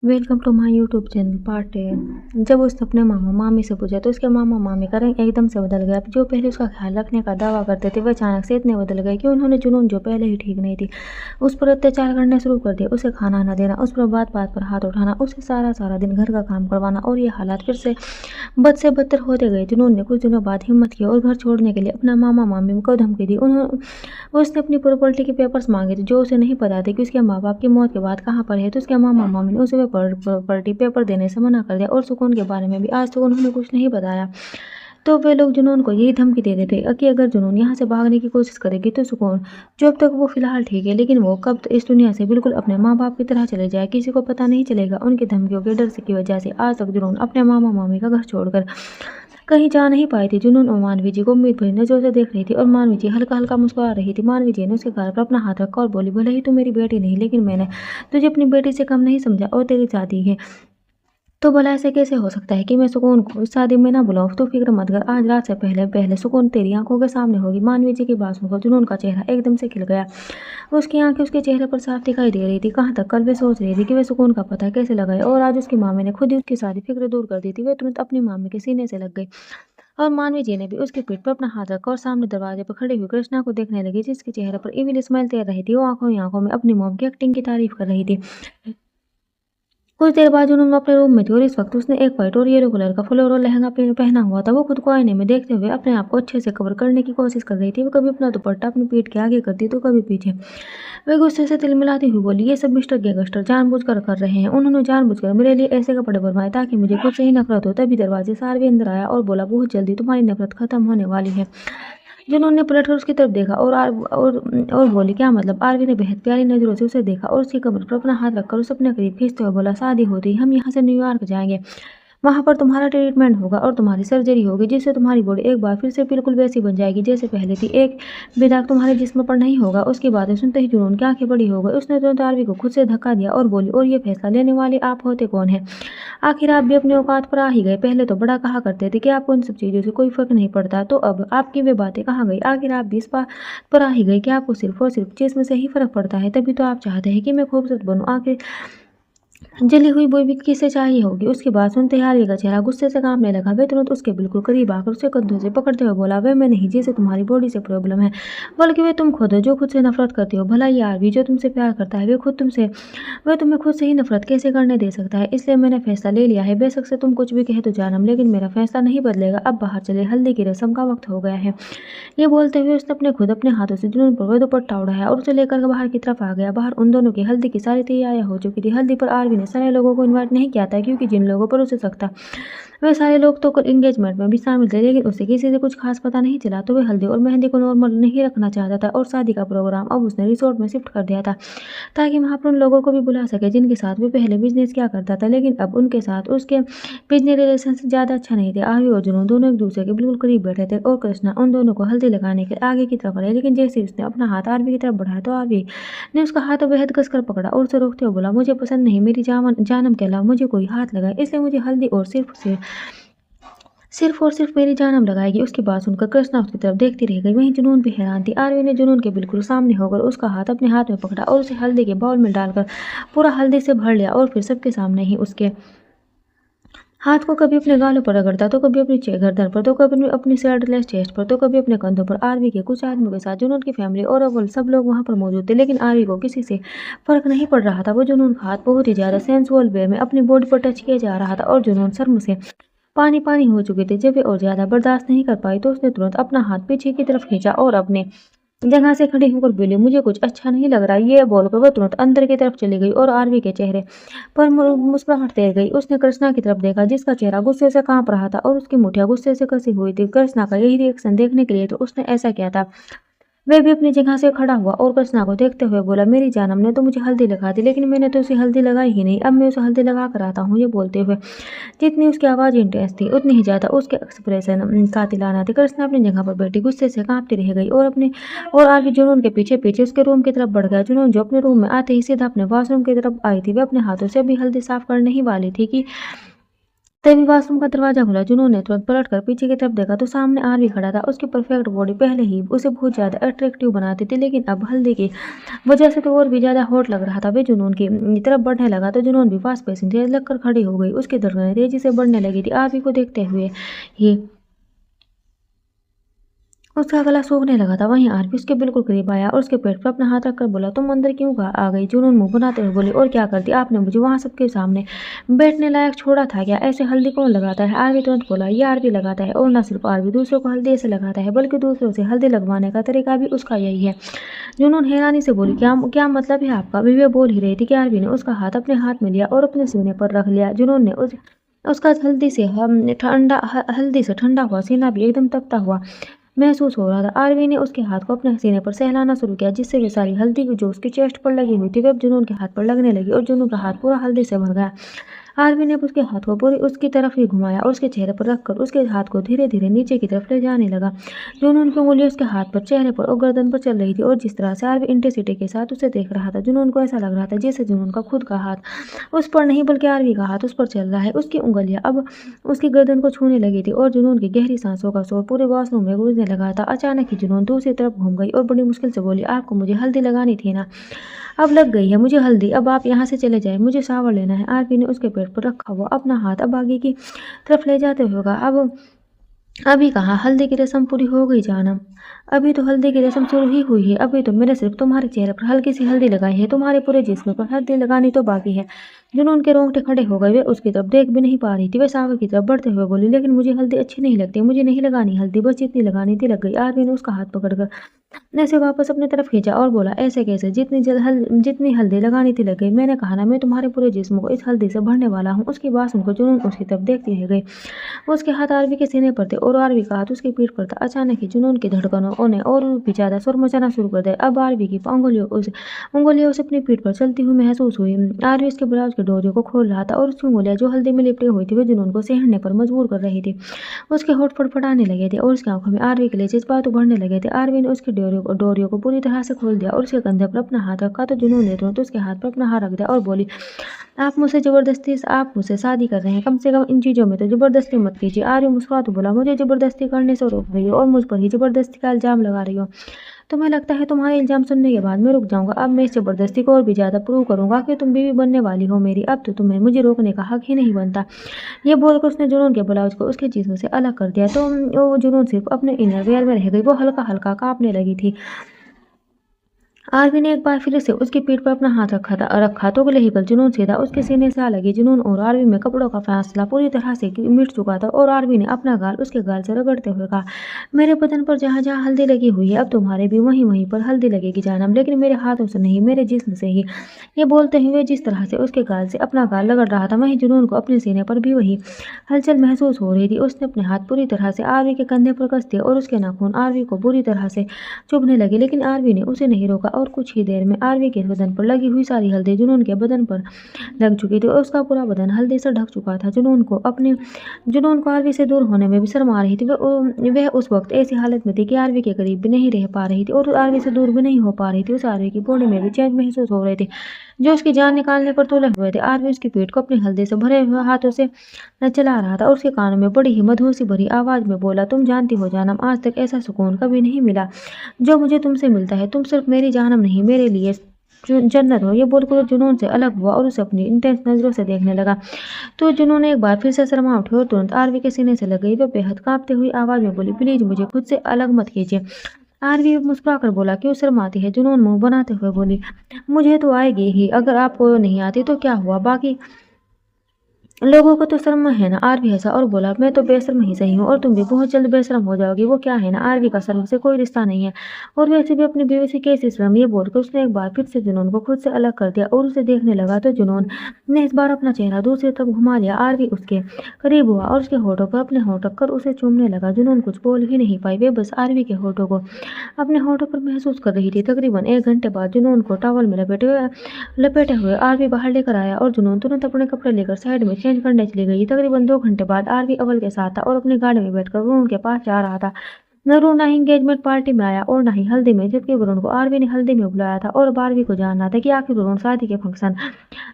Welcome to my YouTube channel part 10। जब उसने अपने मामा मामी से पूछा तो उसके मामा मामी का रंग एकदम से बदल गया। जो पहले उसका ख्याल रखने का दावा करते थे वे अचानक से इतने बदल गए कि उन्होंने जुनून जो पहले ही ठीक नहीं थी उस पर अत्याचार करना शुरू कर दिया। उसे खाना न देना, उस पर बात बात पर हाथ उठाना, उसे सारा सारा दिन घर का काम करवाना और ये हालात फिर से बदतर होते गए। जुनून ने कुछ दिनों बाद हिम्मत की और घर छोड़ने के लिए अपना मामा मामी को धमकी दी। उसने अपनी प्रॉपर्टी के पेपर्स मांगे थे जो उसे नहीं पता थे कि उसके माँ बाप की मौत के बाद कहाँ पर है। तो उसके मामा मामी ने उसे वे प्रॉपर्टी पेपर देने से मना कर दिया और सुकून के बारे में भी आज तक उन्होंने कुछ नहीं बताया। तो वे लोग जुनून को यही धमकी देते थे कि अगर जुनून यहाँ से भागने की कोशिश करेगी तो सुकून जो अब तक वो फिलहाल ठीक है लेकिन वो कब इस दुनिया से बिल्कुल अपने माँ बाप की तरह चले जाए किसी को पता नहीं चलेगा। उनकी धमकियों के डर से की वजह से आज तक जुनून अपने मामा मामी का घर छोड़कर कहीं जा नहीं पाई थी। जुनून और मानवी जी को उम्मीद भरी नजरों से देख रही थी और मानवी जी हल्का हल्का मुस्कुरा रही थी। मानवी जी ने उसके गाल पर अपना हाथ रखा और बोली, भले ही तू मेरी बेटी नहीं लेकिन मैंने तुझे अपनी बेटी से कम नहीं समझा और तेरी शादी है तो भला ऐसे कैसे हो सकता है कि मैं सुकून को इस शादी में ना बुलाऊं। तो फिक्र मत कर, आज रात से पहले पहले सुकून तेरी आंखों के सामने होगी। मानवी जी की बात सुनकर जुनून का चेहरा एकदम से खिल गया। उसकी आंखें उसके चेहरे पर साफ दिखाई दे रही थी। कहाँ तक कल वे सोच रही थी कि वे सुकून का पता कैसे लगाए और आज उसकी मामी ने खुद ही उसकी सारी फिक्र दूर कर दी थी। वे तुरंत अपनी मामी के सीने से लग गई और मानवी जी ने भी उसकी पीठ पर अपना हाथ रखा और सामने दरवाजे पर खड़ी हुई कृष्णा को देखने लगी जिसके चेहरे पर इविल स्माइल तैर रही थी। वो आंखों ही आंखों में अपनी मॉम की एक्टिंग की तारीफ कर रही थी। कुछ देर बाद उन्होंने अपने रूम में थी और इस वक्त उसने एक व्हाइट और येलो कलर का फ्लोरल लहंगा पहना हुआ था। वो खुद को आईने में देखते हुए अपने आप को अच्छे से कवर करने की कोशिश कर रही थी। वो कभी अपना दुपट्टा अपनी पीठ के आगे करती तो कभी पीछे। वे गुस्से से तिलमिलाती हुई बोली, ये सब मिस्टर गैंगस्टर जानबूझकर कर रहे हैं। उन्होंने जानबूझकर मेरे लिए ऐसे कपड़े बनवाए ताकि मुझे खुद से ही नफरत हो। तभी दरवाजे से आरवी अंदर आया और बोला, बहुत जल्दी तुम्हारी नफरत खत्म होने वाली है। जिन्होंने पलटकर उसकी तरफ देखा और बोली, क्या मतलब। आरवी ने बेहद प्यारी नजरों से उसे देखा और उसकी कमर पर अपना हाथ रखकर उसे अपने करीब खींचते हुए बोला, शादी होती हम यहाँ से न्यूयॉर्क जाएंगे। वहाँ पर तुम्हारा ट्रीटमेंट होगा और तुम्हारी सर्जरी होगी जिससे तुम्हारी बॉडी एक बार फिर से बिल्कुल वैसी बन जाएगी जैसे पहले थी। एक भी दाग तुम्हारे जिस्म पर नहीं होगा। उसकी बातें सुनते ही जुनून की आंखें बड़ी हो गई। उसने तुरंत आरवी को खुद से धक्का दिया और बोली, और ये फैसला लेने वाले आप होते कौन है? आखिर आप भी अपने औकात पर आ ही गए। पहले तो बड़ा कहा करते थे कि आपको इन सब चीज़ों से कोई फर्क नहीं पड़ता, तो अब आपकी वे बातें कहाँ गई? आखिर आप भी इस बात पर आ ही गए कि आपको सिर्फ और सिर्फ जिस्म से ही फर्क पड़ता है। तभी तो आप चाहते हैं कि मैं खूबसूरत बनूं। आखिर जली हुई बोई किसे चाहिए होगी? उसकी बात सुनते ही आर्य का चेहरा गुस्से से कांपने लगा। वे तुरंत उसके बिल्कुल करीब आकर उसे कंधों से पकड़ते हुए बोला, वे मैं नहीं जिसे तुम्हारी बॉडी से प्रॉब्लम है, बल्कि वे तुम खुद हो जो खुद से नफरत करती हो। भला ये आरवी जो तुमसे प्यार करता है वे तुम्हें खुद से ही नफरत कैसे करने दे सकता है? इसलिए मैंने फैसला ले लिया है। बेशक से तुम कुछ भी कहे तो जानम, लेकिन मेरा फैसला नहीं बदलेगा। अब बाहर चले, हल्दी की रस्म का वक्त हो गया है। ये बोलते हुए उसने अपने अपने हाथों से जुनून पर वह दुपट्टा उड़ाया और उसे लेकर बाहर की तरफ आ गया। बाहर उन दोनों की हल्दी की सारी तैयारियां हो चुकी थी। हल्दी पर आरवी ने सारे लोगों को इनवाइट नहीं किया था क्योंकि जिन लोगों पर उसे शक था वे सारे लोग तो एंगेजमेंट में भी शामिल थे, लेकिन उसे किसी से कुछ खास पता नहीं चला। तो वे हल्दी और मेहंदी को नॉर्मल नहीं रखना चाहता था और शादी का प्रोग्राम अब उसने रिसोर्ट में शिफ्ट कर दिया था ताकि वहां पर उन लोगों को भी बुला सके जिनके साथ वे पहले बिजनेस किया करता था, लेकिन अब उनके साथ उसके बिजनेस रिलेशन ज्यादा अच्छा नहीं थे। आरवी और जुनून दोनों एक दूसरे के बिल्कुल करीब बैठे थे और कृष्णा उन दोनों को हल्दी लगाने के आगे की तरफ आई, लेकिन जैसे ही उसने अपना हाथ आरवी की तरफ बढ़ाया तो आरवी ने उसका हाथ बेहद कसकर पकड़ा और उसे रोकते हुए बोला, मुझे पसंद नहीं, मेरी जानम के अलावा मुझे कोई हाथ लगाए, इसलिए मुझे हल्दी और सिर्फ मेरी जानम लगाएगी। उसकी बात सुनकर कृष्णा उसकी तरफ देखती रह गई। वहीं जुनून भी हैरान थी। आरवी ने जुनून के बिल्कुल सामने होकर उसका हाथ अपने हाथ में पकड़ा और उसे हल्दी के बाउल में डालकर पूरा हल्दी से भर लिया और फिर सबके सामने ही उसके हाथ को कभी अपने गालों पर रगड़ता, तो कभी अपनी गर्दन पर, तो कभी अपनी शर्टलेस चेस्ट पर, तो कभी अपने कंधों पर। आरवी के कुछ आदमियों के साथ जुनून की फैमिली और अव्वल सब लोग वहां पर मौजूद थे, लेकिन आरवी को किसी से फर्क नहीं पड़ रहा था। वो जुनून का हाथ बहुत ही ज्यादा सेंसुअल वे में अपनी बॉडी पर टच किया जा रहा था और जुनून शर्म से पानी पानी हो चुके थे। जब वे और ज्यादा बर्दाश्त नहीं कर पाई तो उसने तुरंत अपना हाथ पीछे की तरफ खींचा और अपने जगह से खड़ी होकर बोली, मुझे कुछ अच्छा नहीं लग रहा। ये बोलकर वह तुरंत अंदर की तरफ चली गई और आरवी के चेहरे पर मुस्कुराहट तैर गई। उसने कृष्णा की तरफ देखा जिसका चेहरा गुस्से से कांप रहा था और उसकी मुठ्ठियां गुस्से से कसी हुई थी। कृष्णा का यही रिएक्शन देखने के लिए तो उसने ऐसा किया था। वह भी अपनी जगह से खड़ा हुआ और कृष्णा को देखते हुए बोला, मेरी जानम ने तो मुझे हल्दी लगा दी, लेकिन मैंने तो उसे हल्दी लगाई ही नहीं। अब मैं उसे हल्दी लगा कर आता हूँ। ये बोलते हुए जितनी उसकी आवाज़ इंटेंस थी उतनी ही ज़्यादा उसके एक्सप्रेशन कातिलाना थे। कृष्णा अपनी जगह पर बैठी गुस्से से कांपती रह गई और आगे जुनून के पीछे पीछे उसके रूम की तरफ बढ़ गया। जुनून जो अपने रूम में आते ही सीधा अपने वॉशरूम की तरफ आई थी। वह अपने हाथों से भी हल्दी साफ करने ही वाली थी कि तभी वॉशरूम का दरवाजा खुला। जुनून ने तुरंत पलट कर पीछे की तरफ देखा तो सामने आरवी खड़ा था। उसकी परफेक्ट बॉडी पहले ही उसे बहुत ज्यादा अट्रैक्टिव बनाती थी, लेकिन अब हल्दी की वजह से तो और भी ज्यादा हॉट लग रहा था। वे जुनून की तरफ बढ़ने लगा तो जुनून भी फास्ट पेसिंग तेज लगकर खड़ी हो गई। उसकी धड़कनें तेजी से बढ़ने लगी थी। आरवी को देखते हुए ही उसका गला सूखने लगा था। वहीं आरपी उसके बिल्कुल करीब आया और उसके पेट पर अपना हाथ रखकर बोला, तुम अंदर क्यों आ गई? जुनून मुंह बनाते हुए बोली, और क्या करती? आपने मुझे वहां सबके सामने बैठने लायक छोड़ा था क्या? ऐसे हल्दी कौन लगाता है? आरपी तुरंत बोला, ये आरपी लगाता है। और न सिर्फ आरपी दूसरों को हल्दी ऐसे लगाता है, बल्कि दूसरों से हल्दी लगवाने का तरीका भी उसका यही है। जुनून हैरानी से बोली, क्या क्या मतलब है आपका? अभी वे बोल ही रही थी कि आरपी ने उसका हाथ अपने हाथ में लिया और अपने सीने पर रख लिया। जुनून ने उसका हल्दी से ठंडा हुआ सीना भी एकदम तपता हुआ महसूस हो रहा था। आरवी ने उसके हाथ को अपने सीने पर सहलाना शुरू किया, जिससे वे सारी हल्दी जो उसके चेस्ट पर लगी हुई थी वे अब जुनून के हाथ पर लगने लगी और जुनून का हाथ पूरा हल्दी से भर गया। आरवी ने उसके हाथ को पूरी उसकी तरफ ही घुमाया और उसके चेहरे पर रखकर उसके हाथ को धीरे धीरे नीचे की तरफ ले जाने लगा। जुनून की उंगलियां उसके हाथ पर, चेहरे पर और गर्दन पर चल रही थी और जिस तरह से आरवी इंटेंसिटी के साथ उसे देख रहा था, जुनून को ऐसा लग रहा था जैसे जुनून का खुद का हाथ उस पर नहीं बल्कि आरवी का हाथ उस पर चल रहा है। उसकी उंगलियां अब उसकी गर्दन को छूने लगी थी और जुनून की गहरी सांसों का शोर पूरे वॉशरूम में गूंजने लगा था। अचानक ही जुनून दूसरी तरफ घूम गई और बड़ी मुश्किल से बोली, आपको मुझे हल्दी लगानी थी ना? अब लग गई है मुझे हल्दी। अब आप यहाँ से चले जाए, मुझे शावर लेना है। आरपी ने उसके पेट पर रखा हुआ अपना हाथ अब आगे की तरफ ले जाते हुए कहा, अब अभी कहाँ? हल्दी की रस्म पूरी हो गई जानम। अभी तो हल्दी की रस्म शुरू ही हुई है। अभी तो मैंने सिर्फ तुम्हारे चेहरे पर हल्की सी हल्दी लगाई है, तुम्हारे पूरे जिस्म पर हल्दी लगानी तो बाकी है। जुनून के रोंगटे खड़े हो गए। वे उसकी तरफ देख भी नहीं पा रही थी। वे सावर की तरफ बढ़ते हुए बोली, लेकिन मुझे हल्दी अच्छी नहीं लगती, मुझे नहीं लगानी हल्दी, बस जितनी लगानी थी लग गई। आरवी ने उसका हाथ पकड़कर ऐसे वापस अपनी तरफ खींचा और बोला, ऐसे कैसे? जितनी हल्दी लगानी थी लग गई। मैंने कहा ना, मैं तुम्हारे पूरे जिस्म को इस हल्दी से भरने वाला हूँ। उसकी बात सुनकर जुनून उसकी तरफ देखती रह गई। उसके हाथ आरवी के सीने पर थे और आरवी का हाथ उसकी पीठ पर था। अचानक ही जुनून की धड़कनों ने और भी ज्यादा शोर मचाना शुरू कर दिया। अब आरवी की उंगलियों से अपनी पीठ पर चलती हुई महसूस हुई। आरवी उसके ब्लाउज के डोरियों को खोल रहा था और उसकी उंगलियां जो हल्दी में लिपटी हुई थी वे जुनून को सहने पर मजबूर कर रही थी। उसके होठ फड़फड़ाने लगे थे और उसकी आंखों में आरवी के लिए जज्बात उभरने लगे थे। आरवी ने उसकी डोरियों को पूरी तरह से खोल दिया और उसके कंधे पर अपना हाथ रखा तो जुनून ने तुरंत उसके हाथ पर अपना हाथ रख दिया और बोली, आप मुझसे शादी कर रहे हैं, कम से कम इन चीजों में तो जबरदस्ती मत कीजिए। आर्य मुस्कुरा तो बोला, मुझे जबरदस्ती करने से रोक रही हो और मुझ पर ही जबरदस्ती का इल्जाम लगा रही हो। तुम्हें लगता है तुम्हारे इल्जाम सुनने के बाद मैं रुक जाऊंगा? अब मैं इस जबरदस्ती को और भी ज्यादा प्रूव करूंगा कि तुम बीवी बनने वाली हो मेरी। अब तो तुम्हें मुझे रोकने का हक ही नहीं बनता। ये बोलकर उसने जुनून के ब्लाउज को उसके जिस्म से अलग कर दिया तो वो जुनून सिर्फ अपने इनर वेयर में रह गई। वो हल्का हल्का कांपने लगी थी। आरवी ने एक बार फिर से उसकी पीठ पर अपना हाथ रखा तो गले ही पर जुनून सीधा उसके सीने से आ लगी। जुनून और आरवी में कपड़ों का फासला पूरी तरह से मिट चुका था और आरवी ने अपना गाल उसके गाल से रगड़ते हुए कहा, मेरे बदन पर जहाँ जहाँ हल्दी लगी हुई है अब तुम्हारे भी वहीं वहीं पर हल्दी लगेगी जानम, लेकिन मेरे हाथों से नहीं, मेरे जिस्म से ही। ये बोलते हुए जिस तरह से उसके गाल से अपना गाल रगड़ रहा था वहीं जुनून को अपने सीने पर भी वही हलचल महसूस हो रही थी। उसने अपने हाथ पूरी तरह से आरवी के कंधे पर कस दिए और उसके नाखून आरवी को बुरी तरह से चुभने लगे, लेकिन आरवी ने उसे नहीं रोका और कुछ ही देर में आरवी के बदन पर लगी हुई सारी हल्दी जुनून के बदन पर लग चुकी थी और उसका पूरा बदन हल्दी से ढक चुका था। जुनून को आरवी से दूर होने में भी शर्म आ रही थी। वह उस वक्त ऐसी हालत में थी कि आरवी के करीब भी नहीं रह पा रही थी और आरवी से दूर भी नहीं हो पा रही थी। उस आरवी की बॉडी में भी चेंज महसूस हो रहे थे जो उसकी जान निकालने पर तुले हुए थे। आरवी उसकी पीठ को अपनी हल्दी से भरे हुए हाथों से चला रहा था और उसके कानों में बड़ी ही मधुर सी भरी आवाज में बोला, तुम जानती हो जानम, आज तक ऐसा सुकून कभी नहीं मिला जो मुझे तुमसे मिलता है। तुम सिर्फ मेरी जानम नहीं, मेरे लिए जन्नत हो। ये बोलकर जुनून से अलग हुआ और उसे अपनी इंटेंस नजरों से देखने लगा तो जुनून एक बार फिर से शर्मा उठी और तुरंत आरवी के सीने से लग गई। वह बेहद कांपते हुई आवाज में बोली, प्लीज मुझे खुद से अलग मत कीजिए। आरवी मुस्कुराकर बोला, क्यों शर्माती है? जुनून मुंह बनाते हुए बोली, मुझे तो आएगी ही, अगर आपको नहीं आती तो क्या हुआ, बाकी लोगों को तो शर्म है ना। आरवी हंसा और बोला, मैं तो बेशर्म ही सही हूँ और तुम भी बहुत जल्द बेशर्म हो जाओगी। वो क्या है ना, आरवी का शर्म से कोई रिश्ता नहीं है और वैसे भी अपनी बीवी से कैसी शर्म। ये बोलकर उसने एक बार फिर से जुनून को खुद से अलग कर दिया और उसे देखने लगा तो जुनून ने इस बार अपना चेहरा दूसरी तरफ घुमा लिया। आरवी उसके करीब हुआ और उसके होठों पर अपने होठ रखकर उसे चूमने लगा। जुनून कुछ बोल ही नहीं पाई, वे बस आरवी के होठों को अपने होठों पर महसूस कर रही थी। तकरीबन 1 घंटे बाद जुनून को टॉवल में लपेटे हुए आरवी बाहर लेकर आया और जुनून तुरंत अपने कपड़े लेकर साइड में चेंज करने चली गई। तकरीबन 2 घंटे बाद आरवी अव्वल के साथ था और अपनी गाड़ी में बैठकर वो उनके पास जा रहा था। नरू ना ही एंगेजमेंट पार्टी में आया और ना ही हल्दी में, जबकि वरुण को आरवी ने हल्दी में बुलाया था और अब आरवी को जानना था कि आखिर वरुण शादी के फंक्शन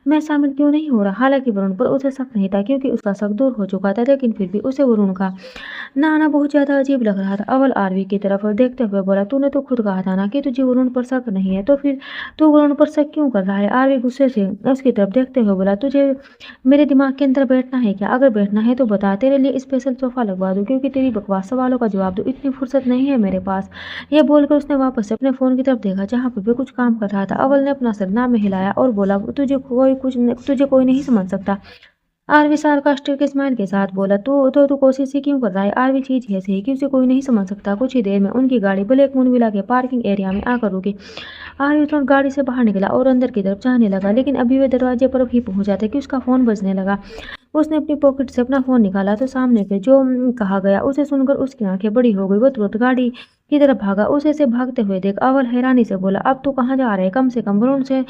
में शामिल क्यों नहीं हो रहा। हालांकि वरुण पर उसे शक नहीं था क्योंकि उसका शक दूर हो चुका था, लेकिन फिर भी उसे वरुण का ना आना बहुत ज्यादा अजीब लग रहा था। अव्वल आरवी की तरफ देखते हुए बोला, तूने तो खुद कहा था ना कि तुझे वरुण पर शक नहीं है, तो फिर तू वरुण पर शक क्यों कर रहा है। आरवी गुस्से से उसकी तरफ देखते हुए बोला, तुझे मेरे दिमाग के अंदर बैठना है क्या? अगर बैठना है तो बता, तेरे लिए स्पेशल सोफा लगवा दूं, क्योंकि तेरी बकवास सवालों का जवाब दूं इतनी फुर्सत नहीं है मेरे पास। यह बोलकर उसने वापस से अपने फोन की तरफ देखा जहाँ पर वे कुछ काम कर रहा था। अव्वल ने अपना सर ना में हिलाया और बोला, तुझे कोई नहीं समझ सकता। आरवी सार्कास्टिक स्माइल के साथ बोला, तू कोशिश ही क्यों कर रहा है। आरवी चीज ऐसी है कि उसे कोई नहीं समझ सकता। कुछ ही देर में उनकी गाड़ी ब्लैक मून विला के पार्किंग एरिया में आकर रुकी। आरवी तुरंत गाड़ी से बाहर निकला और अंदर की तरफ जाने लगा, लेकिन अभी वे दरवाजे पर ही पहुंचा था कि उसका फोन बजने लगा। उसने अपनी पॉकेट से अपना फोन निकाला तो सामने के जो कहा गया उसे सुनकर उसकी आंखें बड़ी हो गई। वो तुरंत गाड़ी की तरफ भागा। उसे से भागते हुए देख अव्वल हैरानी से बोला, अब तू कहाँ जा रहा है? कम से कम वरुण से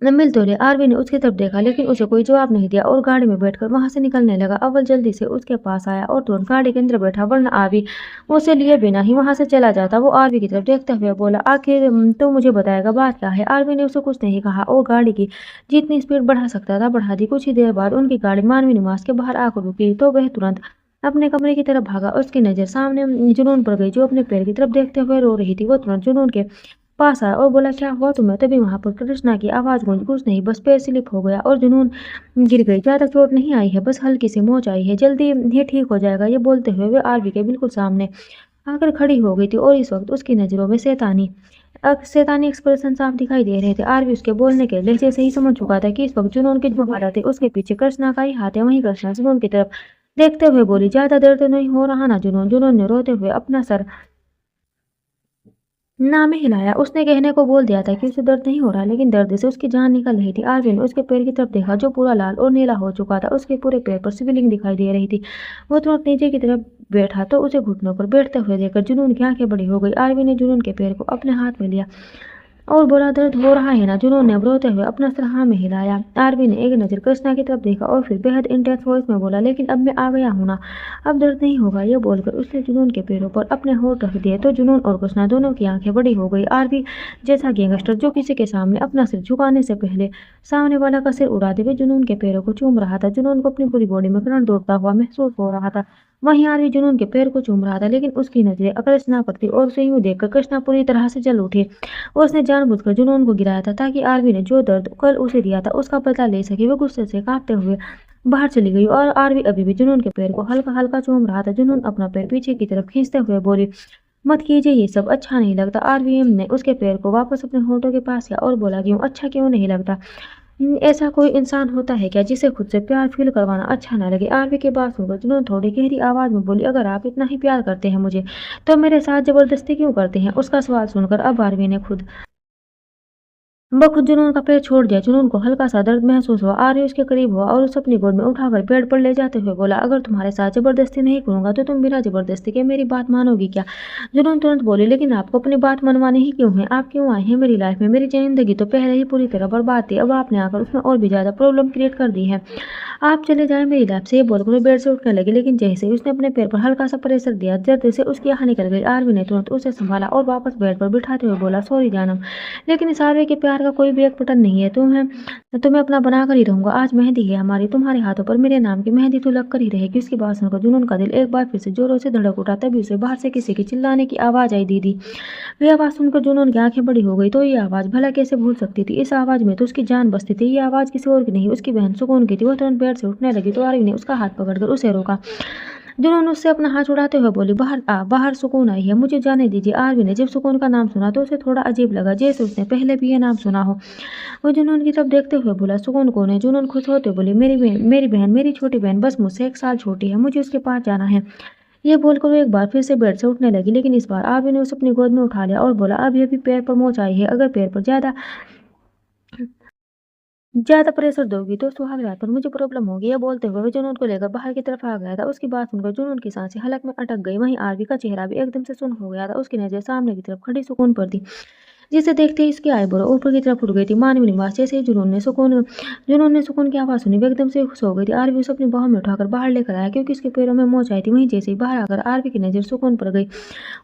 मिल तो ले। आरवी ने उसकी तरफ देखा, लेकिन उसे कोई जवाब नहीं दिया और गाड़ी में बैठकर वहां से निकलने लगा। अव्वल जल्दी से उसके पास आया और तुरंत गाड़ी के अंदर बैठा, वरना आरवी उसे लिए बिना ही वहां से चला जाता। वो आरवी की तरफ देखते हुए बोला, आखिर तो मुझे बताएगा बात क्या है। आरवी ने उसे कुछ नहीं कहा और गाड़ी की जितनी स्पीड बढ़ा सकता था बढ़ा दी। कुछ ही देर बाद उनकी गाड़ी मानवी निवास के बाहर आकर रुकी तो वह तुरंत अपने कमरे की तरफ भागा। उसकी नजर सामने जुनून पर गई जो अपने पैर की तरफ देखते हुए रो रही थी। वो तुरंत जुनून के पास आया और बोला, क्या हुआ तुम्हें? तभी वहां पर कृष्णा की आवाज गूंजी, कुछ नहीं, बस पैर स्लिप हो गया और जुनून गिर गई। ज्यादा चोट नहीं आई है, बस हल्की सी मोच आई है, जल्दी ये ठीक हो जाएगा। ये बोलते हुए वे आरवी के बिल्कुल सामने आकर खड़ी हो गई थी और इस वक्त उसकी नजरों में शैतानी एक्सप्रेशन साफ दिखाई दे रहे थे। आरवी उसके बोलने के लहजे से ही समझ चुका था कि इस वक्त जुनून की जो हालत है उसके पीछे कृष्णा का ही हाथ है। वहीं कृष्णा जुनून की तरफ देखते हुए बोली, ज्यादा दर्द तो नहीं हो रहा ना जुनून? जुनून ने रोते हुए अपना सर ना में हिलाया। उसने कहने को बोल दिया था कि उसे दर्द नहीं हो रहा, लेकिन दर्द से उसकी जान निकल रही थी। आरवी ने उसके पैर की तरफ देखा जो पूरा लाल और नीला हो चुका था। उसके पूरे पैर पर स्वेलिंग दिखाई दे रही थी। वो तुरंत नीचे की तरफ बैठा तो उसे घुटनों पर बैठते हुए देखकर जुनून की आंखें बड़ी हो गई। आरवी ने जुनून के पैर को अपने हाथ में लिया और बोला, दर्द हो रहा है ना? जुनून ने रोते हुए अपना सर हाँ में हिलाया। आरवी ने एक नजर कृष्णा की तरफ देखा और फिर बेहद इंटेंस वॉइस में बोला, लेकिन अब मैं आ गया हूं ना, अब दर्द नहीं होगा। ये बोलकर उसने जुनून के पैरों पर अपने होंठ रख दिए तो जुनून और कृष्णा दोनों की आंखें बड़ी हो गई। आरवी जैसा गैंगस्टर जो किसी के सामने अपना सिर झुकाने से पहले सामने वाला का सिर उड़ाते हुए जुनून के पैरों को चूम रहा था। जुनून को अपनी पूरी बॉडी में करंट दौड़ता हुआ महसूस हो रहा था। वहीं आरवी जुनून के पैर को चूम रहा था, लेकिन उसकी नजरें कृष्णा पर थी और उसे यूं देखकर कृष्णा पूरी तरह से जल उठी। उसने जानबूझकर जुनून को गिराया था ताकि आरवी ने जो दर्द कल उसे दिया था उसका बदला ले सके। वो गुस्से से कांपते हुए बाहर चली गई और आरवी अभी भी जुनून के पैर को हल्का हल्का चूम रहा था। जुनून अपना पैर पीछे की तरफ खींचते हुए बोली, मत कीजिए ये सब, अच्छा नहीं लगता। आरवीएम ने उसके पैर को वापस अपने होठों के पास किया और बोला, क्यों अच्छा क्यों नहीं लगता? ऐसा कोई इंसान होता है क्या जिसे खुद से प्यार फील करवाना अच्छा ना लगे? आरवी की बात सुनकर जुनून थोड़ी गहरी आवाज में बोली, अगर आप इतना ही प्यार करते हैं मुझे तो मेरे साथ जबरदस्ती क्यों करते हैं? उसका सवाल सुनकर अब आरवी ने खुद जुनून का पैर छोड़ दिया। जुनून को हल्का सा दर्द महसूस हुआ। आर्य उसके करीब हुआ और उसे अपनी गोद में उठाकर बेड पर ले जाते हुए बोला, अगर तुम्हारे साथ जबरदस्ती नहीं करूंगा तो तुम बिना जबरदस्ती के मेरी बात मानोगी क्या? जुनून तुरंत बोली, लेकिन आपको अपनी बात मनवानी ही क्यों है? आप क्यों आए हैं मेरी लाइफ में? मेरी जिंदगी तो पहले ही पूरी तरह बर्बाद थी, अब आपने आकर उसमें और भी ज्यादा प्रॉब्लम क्रिएट कर दी है। आप चले जाएं मेरी लाइफ से। ये बोलकर वो बेड से उठने लगी, लेकिन जैसे ही उसने अपने पैर पर हल्का सा प्रेशर दिया जल्दी से उसकी आह निकल गई। आरवी ने तुरंत उसे संभाला और वापस बेड पर बिठाते हुए बोला, सॉरी जानम, लेकिन इस आरवी के प्यार का कोई भी एक बटन नहीं है। तुम्हें अपना बना कर ही रहूंगा। आज मेहंदी है हमारी, तुम्हारे हाथों पर मेरे नाम की मेहंदी तो लग कर ही रहेगी। उसकी बात सुनकर जुनून का दिल एक बार फिर से जोरों से धड़क उठा। तभी उसे बाहर से किसी की चिल्लाने की आवाज आई, दीदी। ये आवाज सुनकर जुनून की आंखें बड़ी हो गई। तो ये आवाज भला कैसे भूल सकती थी? इस आवाज में तो उसकी जान बसती थी। ये आवाज किसी और की नहीं, उसकी बहन सुकून की थी। वो तुरंत बेड से उठने लगी तो आरवी ने उसका हाथ पकड़कर उसे रोका। जुनून उससे अपना हाथ उड़ाते हुए बोली, बाहर आ, बाहर सुकून आई है, मुझे जाने दीजिए। आरवी ने जब सुकून का नाम सुना तो उसे थोड़ा अजीब लगा, जैसे उसने पहले भी ये नाम सुना हो। वो जुनून की तरफ देखते हुए बोला, सुकून कौन है? जुनून खुश होते बोली, मेरी बहन, मेरी छोटी बहन, बस मुझसे 1 साल छोटी है, मुझे उसके पास जाना है। ये बोलकर वो एक बार फिर से बेड से उठने लगी, लेकिन इस बार आरवी ने उसे अपनी गोद में उठा लिया और बोला, अभी अभी पैर पर मोच आई है, अगर पैर पर ज्यादा ज्यादा प्रेशर दोगी तो सुहाग रात पर मुझे प्रॉब्लम होगी। ये बोलते हुए वो जुनून को लेकर बाहर की तरफ आ गया था। उसकी बात सुनकर जुनून की सांसें हलक में अटक गई। वहीं आरवी का चेहरा भी एकदम से सुन्न हो गया था। उसकी नजर सामने की तरफ खड़ी सुकून पर थी जिसे देखते ही उसकी आईब्रो ऊपर की तरफ उठ गई थी। मानवी निवास जैसे ही जुनून ने सुकून की आवाज़ सुनी, वो एकदम से खुश हो गई थी। आरवी उसे अपनी बाहों में उठाकर बाहर लेकर आया क्योंकि उसके पैरों में मोच आई थी। वहीं जैसे ही बाहर आकर आरवी की नज़र सुकून पर गई,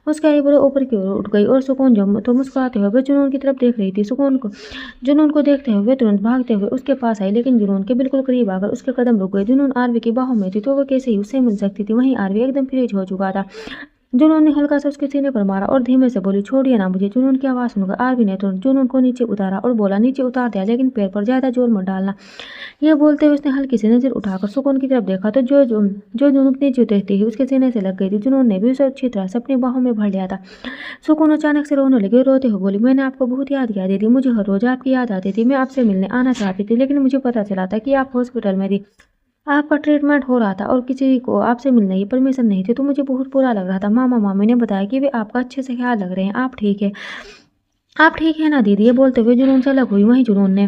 उसकी आईब्रो ऊपर की ओर उठ गई और सुकून जो तो मुस्कुराते हुए जुनून की तरफ देख रही थी। जुनून को देखते हुए तुरंत भागते हुए उसके पास आई, लेकिन जुनून के बिल्कुल करीब आकर उसके कदम रुक गए। जुनून आरवी की बाहों में थी तो वो कैसे ही उससे मिल सकती थी। वहीं आरवी एकदम फ्रीज हो चुका था। जुनून ने हल्का सा उसके सीने पर मारा और धीमे से बोली, छोड़िए ना मुझे। जुनून की आवाज़ सुनकर आरवी ने तुरंत जुनून को नीचे उतारा और बोला, नीचे उतार दिया लेकिन पैर पर ज़्यादा जोर मत डालना। यह बोलते हुए उसने हल्की सी नज़र उठाकर सुकून की तरफ देखा तो जो जुनून नीचे उतरती ही उसके सीने से लग गई थी। जुनून ने भी उसे अच्छी तरह से अपनी बाहों में भर लिया था। सुकून अचानक से रोने लगी और रोते हुए बोली, मैंने आपको बहुत याद किया दीदी, मुझे हर रोज़ आपकी याद आती थी। मैं आपसे मिलने आना चाहती थी लेकिन मुझे पता चला था कि आप हॉस्पिटल में थी, आपका ट्रीटमेंट हो रहा था और किसी को आपसे मिलने की परमिशन नहीं थी, तो मुझे बहुत बुरा लग रहा था। मामा मामी ने बताया कि वे आपका अच्छे से ख्याल रख रहे हैं। आप ठीक है ना दीदी? ये बोलते हुए जुनून से अलग हुई। वहीं जुनून ने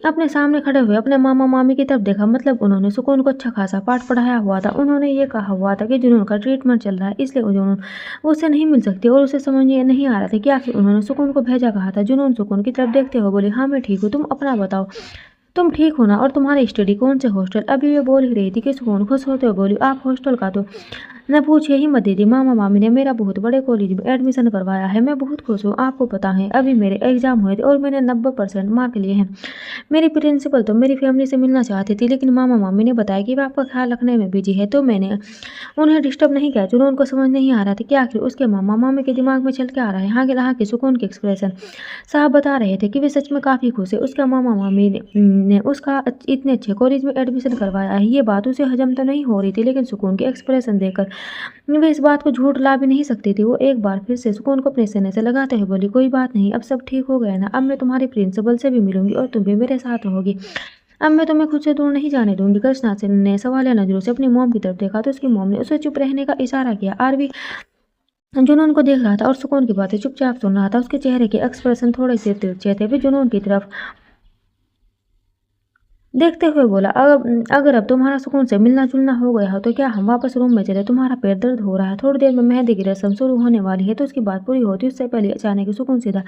अपने सामने खड़े हुए अपने मामा मामी की तरफ देखा। मतलब उन्होंने सुकून को अच्छा खासा पाठ पढ़ाया हुआ था। उन्होंने ये कहा हुआ था कि जुनून का ट्रीटमेंट चल रहा है, इसलिए जुनून उससे नहीं मिल सकती और उसे समझ में नहीं आ रहा था कि आखिर उन्होंने सुकून को भेजा कहा था। जुनून सुकून की तरफ देखते हुए बोली, हाँ मैं ठीक हूँ, तुम अपना बताओ, तुम ठीक हो ना? और तुम्हारी स्टडी कौन से हॉस्टल? अभी वे बोल ही रही थी कि सुकून खुश होते हुए बोली, आप हॉस्टल का तो न पूछिए ही मत दीदी, मामा मामी ने मेरा बहुत बड़े कॉलेज में एडमिशन करवाया है, मैं बहुत खुश हूँ। आपको पता है अभी मेरे एग्जाम हुए थे और मैंने 90% मार्क लिए हैं। मेरी प्रिंसिपल तो मेरी फैमिली से मिलना चाहती थी, लेकिन मामा मामी ने बताया कि वे आपका ख्याल रखने में बिजी है, तो मैंने उन्हें डिस्टर्ब नहीं किया। जुनून को समझ नहीं आ रहा था कि आखिर उसके मामा मामी के दिमाग में चल के आ रहा है। हालांकि सुकून के एक्सप्रेशन साहब बता रहे थे कि वे सच में काफ़ी खुश है। उसके मामा मामी ने उसका इतने अच्छे कॉलेज में एडमिशन करवाया है। ये बात उसे हजम तो नहीं हो रही थी, लेकिन सुकून के एक्सप्रेशन देखकर वे इस बात को झूठ ला भी नहीं सकती थी। वो एक बार फिर से सुकून को अपने सीने से लगाते हुए बोली, कोई बात नहीं, अब सब ठीक हो गया ना? अब मैं तुम्हारी प्रिंसिपल से भी मिलूंगी और तुम भी मेरे साथ रहोगी। अब मैं तुम्हें खुद से दूर नहीं जाने दूंगी। कृष्णा ने सवालिया नजरों से अपनी मोम की तरफ देखा तो उसकी मोम ने उसे चुप रहने का इशारा किया। आरवी जुनून को देख रहा था और सुकून की बातें चुपचाप सुन रहा था। उसके चेहरे के एक्सप्रेशन थोड़े से तिरछे थे। वे जुनून की तरफ देखते हुए बोला, अगर अब तुम्हारा सुकून से मिलना जुलना हो गया हो तो क्या हम वापस रूम में चले? तुम्हारा पैर दर्द हो रहा है, थोड़ी देर में मेहंदी की रस्म शुरू होने वाली है। तो उसकी बात पूरी होती उससे पहले अचानक सुकून सीधा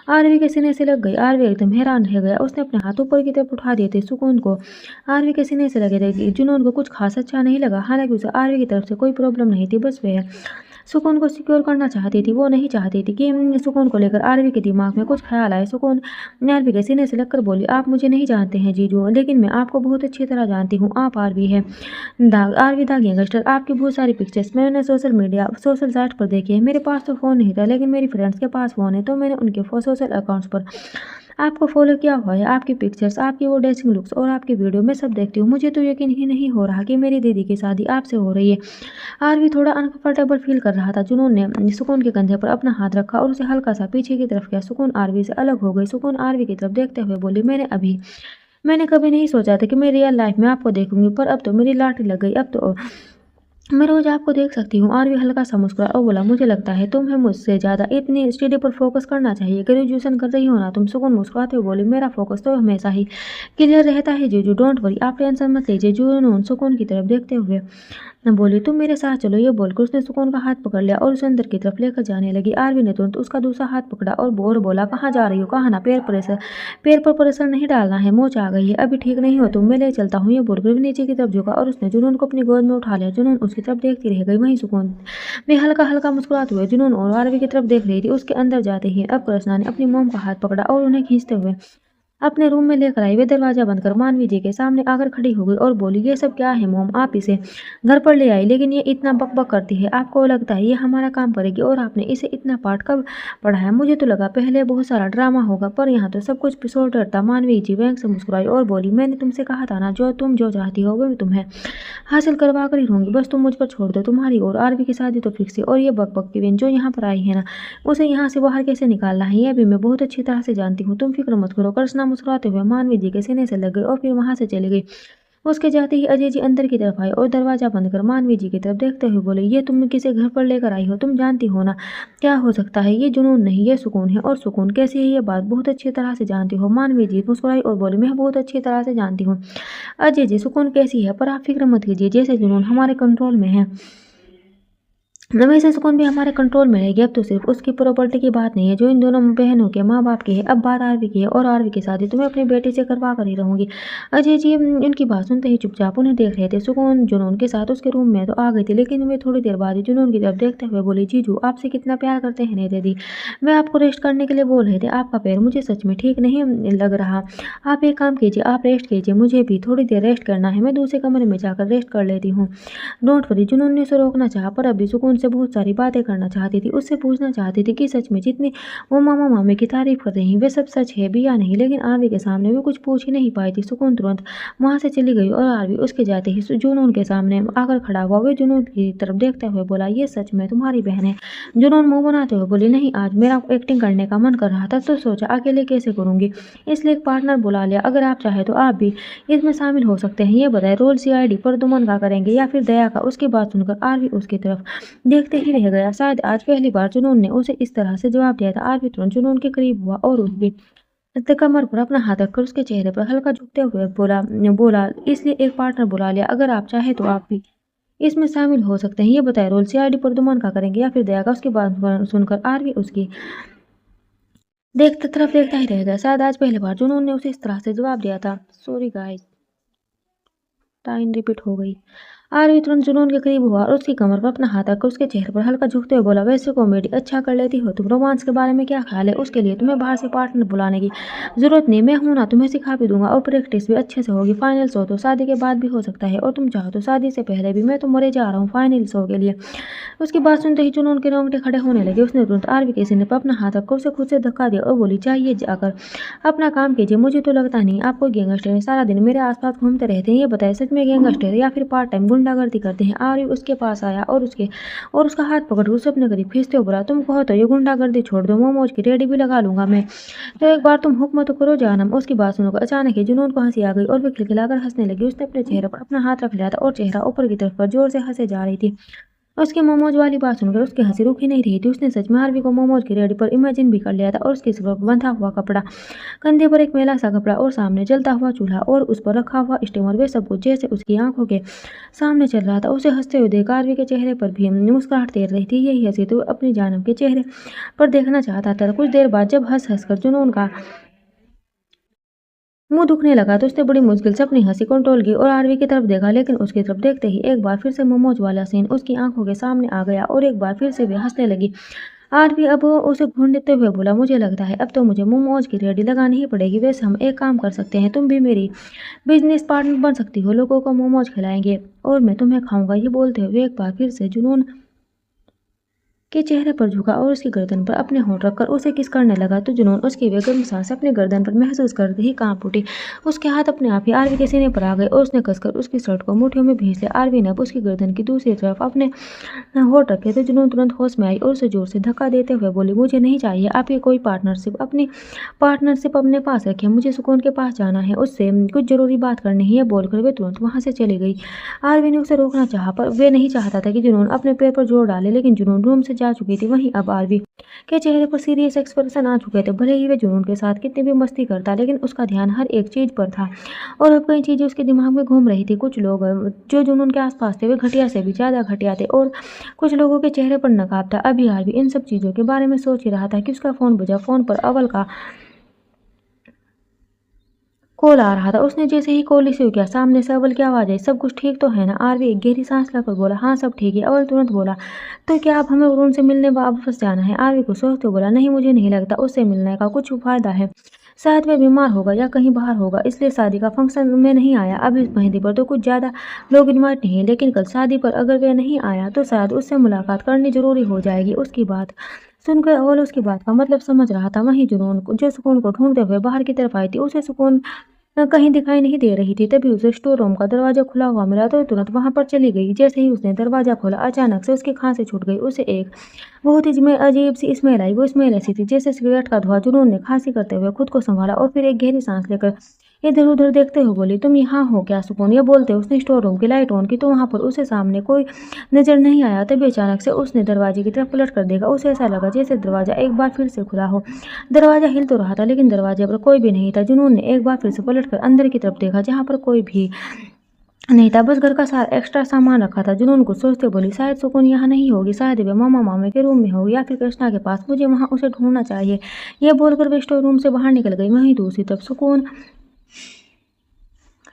आरवी के सीने से लग गई। आरवी एकदम हैरान रह गया। उसने अपने हाथ ऊपर की तरफ उठा दिए थे। सुकून को आरवी के सीने से लगे थे। जुनून को कुछ खास अच्छा नहीं लगा। हालांकि उसे आरवी की तरफ से कोई प्रॉब्लम नहीं थी, बस वह सुकून को सिक्योर करना चाहती थी। वो नहीं चाहती थी कि सुकून को लेकर आरवी के दिमाग में कुछ ख्याल आए। सुकून ने आरवी के सीने से लगकर बोली, आप मुझे नहीं जानते हैं जीजू, लेकिन मैं आपको बहुत अच्छी तरह जानती हूँ। आप आरवी है आरवी द गैंगस्टर। आपकी बहुत सारी पिक्चर्स मैंने सोशल साइट पर देखी है। मेरे पास तो फ़ोन नहीं था, लेकिन मेरी फ्रेंड्स के पास फ़ोन है, तो मैंने उनके सोशल अकाउंट्स पर आपको फॉलो किया हुआ है। आपकी पिक्चर्स, आपकी वो ड्रेसिंग लुक्स और आपकी वीडियो मैं सब देखती हूँ। मुझे तो यकीन ही नहीं हो रहा कि मेरी दीदी की शादी आपसे हो रही है। आरवी थोड़ा अनकंफर्टेबल फील कर रहा था। जुनून ने सुकून के कंधे पर अपना हाथ रखा और उसे हल्का सा पीछे की तरफ किया। सुकून आरवी से अलग हो गई। सुकून आरवी की तरफ देखते हुए बोली, मैंने कभी नहीं सोचा था कि मैं रियल लाइफ में आपको देखूंगी, पर अब तो मेरी लॉटरी लग गई। अब तो मैं रोज आपको देख सकती हूँ। आरवी हल्का सा मुस्कुराया और बोला, मुझे लगता है तुम्हें मुझसे ज़्यादा इतनी स्टडी पर फोकस करना चाहिए। ग्रेजुएशन कर रही हो ना तुम? सुकून मुस्कुराते हुए बोली, मेरा फोकस तो हमेशा ही क्लियर रहता है जीजू, डोंट वरी, आप टेंशन मत लीजिए। जुनून सुकून की तरफ देखते हुए बोली, तुम मेरे साथ चलो। ये बोलकर उसने सुकून का हाथ पकड़ लिया और उसे अंदर की तरफ लेकर जाने लगी। आरवी ने तुरंत उसका दूसरा हाथ पकड़ा और बोला, कहाँ जा रही हो? कहाँ ना, पैर पर प्रेशर नहीं डालना है, मोच आ गई है, अभी ठीक नहीं हो तुम, मैं ले चलता हूँ। ये बोलकर नीचे की तरफ झुका और उसने जुनून को अपनी गोद में उठा लिया। जुनून उसकी तरफ देखती रह गई। वहीं सुकून में हल्का हल्का मुस्कुराते हुए जुनून और आरवी की तरफ देख रही थी। उसके अंदर जाते ही अब कृष्णा ने अपनी मोम का हाथ पकड़ा और उन्हें खींचते हुए अपने रूम में लेकर आई। वे दरवाजा बंद कर मानवी जी के सामने आकर खड़ी हो गई और बोली, ये सब क्या है मोम? आप इसे घर पर ले आई, लेकिन ये इतना बकबक करती है, आपको लगता है ये हमारा काम करेगी? और आपने इसे इतना पाठ कब पढ़ा है? मुझे तो लगा पहले बहुत सारा ड्रामा होगा, पर यहाँ तो सब कुछ सॉर्टेड था। मानवी जी बैंक से मुस्कुराई और बोली, मैंने तुमसे कहा था ना, जो चाहती हो वो मैं तुम्हें हासिल करवा कर ही रहूंगी, बस तुम मुझ पर छोड़ दो। तुम्हारी और आरवी की शादी तो फिक्स है, और ये बकबक की बहन जो यहाँ पर आई है ना, उसे यहाँ से बाहर कैसे निकालना है ये भी मैं बहुत अच्छी तरह से जानती हूँ। तुम फिक्र मत करो। कृष्णा मुस्कुराते हुए मानवी जी के सीने से लग गई और फिर वहां से चली गई। उसके जाते ही अजय जी अंदर की तरफ आए और दरवाजा बंद कर मानवी जी की तरफ देखते हुए बोले, ये तुम किसे घर पर लेकर आई हो? तुम जानती हो ना क्या हो सकता है? ये जुनून नहीं, ये सुकून है। और सुकून कैसी है ये बात बहुत अच्छी तरह से जानती हो। मानवी जी मुस्कुराई और बोली, मैं बहुत अच्छी तरह से जानती हूँ अजय जी सुकून कैसी है, पर आप फिक्र मत कीजिए, जैसे जुनून हमारे कंट्रोल में है हमेशा सुकून भी हमारे कंट्रोल में रहेगी। अब तो सिर्फ उसकी प्रॉपर्टी की बात नहीं है जो इन दोनों बहनों के माँ बाप की है, अब बात आरवी की है और आरवी की शादी तो मैं अपनी बेटी से करवा कर ही रहूंगी। अजय जी इनकी बात सुनते ही चुपचाप उन्हें देख रहे थे। सुकून जुनून के साथ उसके रूम में तो आ गई थी, लेकिन वे थोड़ी देर बाद ही जुनून की तरफ देखते हुए बोली, जीजू आपसे कितना प्यार करते हैं नेता दी, वे आपको रेस्ट करने के लिए बोल रहे थे। आपका पैर मुझे सच में ठीक नहीं लग रहा, आप एक काम कीजिए, आप रेस्ट कीजिए, मुझे भी थोड़ी देर रेस्ट करना है, मैं दूसरे कमरे में जाकर रेस्ट कर लेती हूँ। Don't worry. जुनून ने उसे रोकना चाहा, पर अभी सुकून से बहुत सारी बातें करना चाहती थी। उससे पूछना चाहती थी कि सच में जितनी वो मामा मामी की तारीफ कर रही वे सब सच है भी या नहीं, लेकिन आरवी के सामने वो कुछ पूछ ही नहीं पाई थी। सुकून तुरंत वहां से चली गई और आरवी उसके जाते ही जुनून के सामने आकर खड़ा हुआ। वे जुनून की तरफ देखते हुए बोला, ये सच में तुम्हारी बहन है? जुनून मुंह बनाते हुए बोली, नहीं, आज मेरा एक्टिंग करने का मन कर रहा था तो सोचा अकेले कैसे करूंगी, इसलिए एक पार्टनर बुला लिया। अगर आप चाहे तो आप भी इसमें शामिल हो सकते हैं। ये बताए रोल सीआईडी पर दुमन का करेंगे या फिर दया का? उसकी बात सुनकर आरवी उसकी तरफ देखते ही रह गया। शायद आज पहली बार जुनून ने उसे इस तरह से जवाब दिया था। आरवी तुरंत जुनून के करीब हुआ और उसकी कमर पर अपना हाथ रखकर उसके चेहरे पर हल्का झुकते हुए बोला बोला इसलिए एक पार्टनर बुला लिया। अगर आप चाहे तो आप भी इसमें शामिल हो सकते हैं। ये बताए रोल सीआईडी पर दुमन का करेंगे या फिर दया का? उसकी बात सुनकर आरवी उसकी देखते तरफ देखता ही रह गया। शायद आज पहली बार जुनून ने उसे इस तरह से जवाब दिया था। सॉरी गाइस, टाइम रिपीट हो गई। आरवी तुरंत जुनून के करीब हुआ और उसकी कमर पर अपना हाथ रखकर उसके चेहरे पर हल्का झुकते हुए बोला, वैसे कॉमेडी अच्छा कर लेती हो तुम, रोमांस के बारे में क्या ख्याल है? उसके लिए तुम्हें बाहर से पार्टनर बुलाने की जरूरत नहीं, मैं हूं ना, तुम्हें सिखा भी दूंगा और प्रैक्टिस भी अच्छे से होगी। फाइनल शो तो शादी के बाद भी हो सकता है और तुम चाहो तो शादी से पहले भी। मैं तो मरे जा रहा हूँ फाइनल शो के लिए। उसकी बात सुनते ही जुनून के रोंगटे खड़े होने लगे। उसने तुरंत आरवी के सीने पर अपना हाथ रखकर उसे खुद से धक्का दिया और बोली, चाहिए जाकर अपना काम कीजिए, मुझे तो लगता नहीं आप कोई गैंगस्टर हैं, सारा दिन मेरे आसपास घूमते रहते हैं। ये बताए सच में गैंगस्टर है या फिर पार्ट टाइम गुंडागर्दी करते हैं? आरवी उसके पास आया और उसका हाथ पकड़ उसे अपने करीब खींचते हुए बोला, तुम कहो तो ये गुंडागर्दी छोड़ दो, मोमोज की रेडी भी लगा लूंगा मैं, तो एक बार तुम हुक्म तो करो जानम। उसकी बात सुनकर अचानक ही जुनून को हंसी आ गई और वे खिलखिलाकर हंसने लगी। उसने अपने चेहरे पर अपना हाथ रख लिया था और चेहरा ऊपर की तरफ पर जोर से हंसे जा रही थी। उसके मोमोज वाली बात सुनकर उसकी हंसी रुक ही नहीं रही थी। उसने सच में आरवी को मोमोज की रेडी पर इमेजिन भी कर लिया था और उसके सिर पर बंधा हुआ कपड़ा, कंधे पर एक मैला सा कपड़ा और सामने जलता हुआ चूल्हा और उस पर रखा हुआ स्टीमर, वे सब कुछ जैसे उसकी आंखों के सामने चल रहा था। उसे हंसते हुए देख आरवी के चेहरे पर भी मुस्कुराहट तैर रही थी। यही हंसी तो अपनी जानम के चेहरे पर देखना चाहता था। कुछ देर बाद जब हंस हंस कर जुनून का मुंह दुखने लगा तो उसने बड़ी मुश्किल से अपनी हंसी कंट्रोल की और आरवी की तरफ देखा, लेकिन उसकी तरफ देखते ही एक बार फिर से मोमोज वाला सीन उसकी आंखों के सामने आ गया और एक बार फिर से वे हंसने लगी। आरवी अब उसे घूरते हुए बोला, मुझे लगता है अब तो मुझे मोमोज की रेडी लगानी ही पड़ेगी। वैसे हम एक काम कर सकते हैं, तुम भी मेरी बिजनेस पार्टनर बन सकती हो, लोगों को मोमोज खिलाएंगे और मैं तुम्हें खाऊंगा। ये बोलते हुए एक बार फिर से जुनून के चेहरे पर झुका और उसकी गर्दन पर अपने होंठ रखकर उसे किस करने लगा तो जुनून उसकी वे गर्म सांसें अपनी गर्दन पर महसूस करते ही कांप उठी। उसके हाथ अपने आप ही आरवी के सीने पर आ गए और उसने कसकर उसकी शर्ट को मुट्ठियों में भींच लिया। आरवी ने अब उसकी गर्दन की दूसरी तरफ अपने होंठ रखे थे। जुनून तुरंत होश में आई और उसे जोर से धक्का देते हुए बोली, मुझे नहीं चाहिए आपकी कोई पार्टनरशिप, अपनी पार्टनरशिप अपने पास रखिए, मुझे सुकून के पास जाना है, उससे कुछ जरूरी बात करनी है। ये बोलकर वे तुरंत वहां से चली गई। आरवी ने उसे रोकना चाहा पर वे नहीं चाहता था कि जुनून अपने पैर पर जोर डाले, लेकिन जुनून रूम से जा चुकी थी। वहीं अब आरवी के चेहरे पर सीरियस एक्सप्रेशन आ चुके थे। भले ही वे जुनून के साथ कितनी भी मस्ती करता, लेकिन उसका ध्यान हर एक चीज पर था और अब कई चीजें उसके दिमाग में घूम रही थी। कुछ लोग जो जुनून के आसपास थे वे घटिया से भी ज्यादा घटिया थे और कुछ लोगों के चेहरे पर नकाब था। अभी आरवी इन सब चीजों के बारे में सोच ही रहा था कि उसका फोन बजा। फोन पर अव्वल का कॉल आ रहा था। उसने जैसे ही कॉल रिसीव किया, सामने से अव्वल की आवाज आई, सब कुछ ठीक तो है ना? आरवी एक गहरी सांस लेकर बोला, हाँ सब ठीक है। अव्वल तुरंत बोला, तो क्या आप हमें वरुण से मिलने वापस जाना है? आरवी को सोचते बोला, नहीं, मुझे नहीं लगता उससे मिलने का कुछ फायदा है, शायद वह बीमार होगा या कहीं बाहर होगा, इसलिए शादी का फंक्शन में नहीं आया। अब इस मेहंदी पर तो कुछ ज्यादा लोग इन्वाइट नहीं है, लेकिन कल शादी पर अगर वह नहीं आया तो शायद उससे मुलाकात करनी जरूरी हो जाएगी। उसकी बात सुनकर अव्वल उसकी बात का मतलब समझ रहा था। वहीं जुनून जो सुकून को ढूंढते हुए बाहर की तरफ आई थी, उसे सुकून कहीं दिखाई नहीं दे रही थी। तभी उसे स्टोर रूम का दरवाजा खुला हुआ मिला तो तुरंत वहां पर चली गई। जैसे ही उसने दरवाजा खोला, अचानक से उसकी खांसी छूट गई। उसे एक बहुत ही अजीब सी स्मेल आई। वो स्मेल ऐसी थी जैसे सिगरेट का धुआं। जुनून ने खांसी करते हुए खुद को संभाला और फिर एक गहरी सांस लेकर इधर उधर देखते हुए बोली, तुम यहाँ हो क्या सुकून? ये बोलते उसने स्टोर रूम की लाइट ऑन की तो वहां पर उसे सामने कोई नजर नहीं आया। तभी अचानक से उसने दरवाजे की तरफ पलट कर देखा। उसे ऐसा लगा जैसे दरवाजा एक बार फिर से खुला हो। दरवाजा हिल तो रहा था, लेकिन दरवाजे पर कोई भी नहीं था। जुनून ने एक बार फिर से पलट कर अंदर की तरफ देखा, जहाँ पर कोई भी नहीं था, बस घर का सारा एक्स्ट्रा सामान रखा था। जुनून कुछ सोचते बोली, शायद सुकून यहाँ नहीं होगी, शायद वे मामा मामी के रूम में होगी या फिर कृष्णा के पास, मुझे वहाँ उसे ढूंढना चाहिए। यह बोलकर वे स्टोर रूम से बाहर निकल गई। वहीं दूसरी तरफ सुकून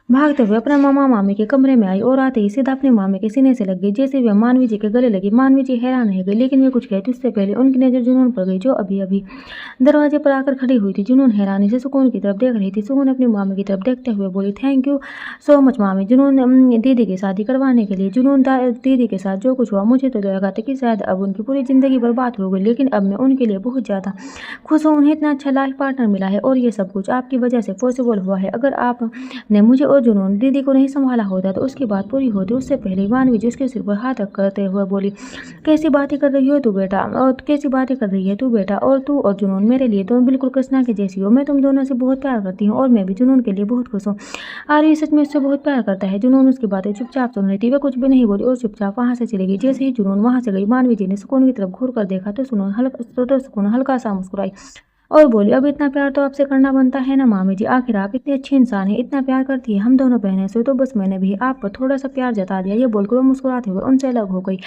भागते हुए अपने मामा मामी के कमरे में आई और आते ही सीधा अपने मामी के सीने से लग गई, जैसे वह मानवी जी के गले लगी। मानवी जी हैरान रह गई, लेकिन वे कुछ कहती उससे पहले उनकी नज़र जुनून पर गई, जो अभी अभी दरवाजे पर आकर खड़ी हुई थी। जुनून हैरानी से सुकून की तरफ देख रही थी। सुकून अपनी मामी की तरफ देखते हुए बोली, थैंक यू सो मच मामी, जुनून दीदी की शादी करवाने के लिए। जुनून दीदी के साथ जो कुछ हुआ, मुझे तो लगा था कि शायद अब उनकी पूरी ज़िंदगी बर्बाद हो गई, लेकिन अब मैं उनके लिए बहुत ज़्यादा खुश हूँ। उन्हें इतना अच्छा लाइफ पार्टनर मिला है और ये सब कुछ आपकी वजह से पॉसिबल हुआ है। अगर आपने मुझे और जुनून दीदी को नहीं संभाला होता तो उसकी बात पूरी होती। उससे पहले मानवी जी उसके सिर पर हाथ रख करते हुए बोली, कैसी बातें कर रही हो तू बेटा, और कैसी बातें कर रही है तू बेटा, और तू और जुनून मेरे लिए तुम बिल्कुल कृष्णा के जैसी हो। मैं तुम दोनों से बहुत प्यार करती हूँ और मैं भी जुनून के लिए बहुत खुश हूँ। आर्य सच में उससे बहुत प्यार करता है। जुनून उसकी बातें चुपचाप सुन रही थी। वह कुछ भी नहीं बोली और चुपचाप वहाँ से चली गई। जैसे ही जुनून वहाँ से गई, मानवी जी ने सुकून की तरफ घूर कर देखा तो सुकून हल्का सा मुस्कुराई और बोली, अब इतना प्यार तो आपसे करना बनता है ना मामी जी, आखिर आप इतनी अच्छी इंसान हैं, इतना प्यार करती है हम दोनों बहनें से, तो बस मैंने भी आप पर थोड़ा सा प्यार जता दिया। ये बोलकर वो मुस्कुराते हुए उनसे अलग हो गई।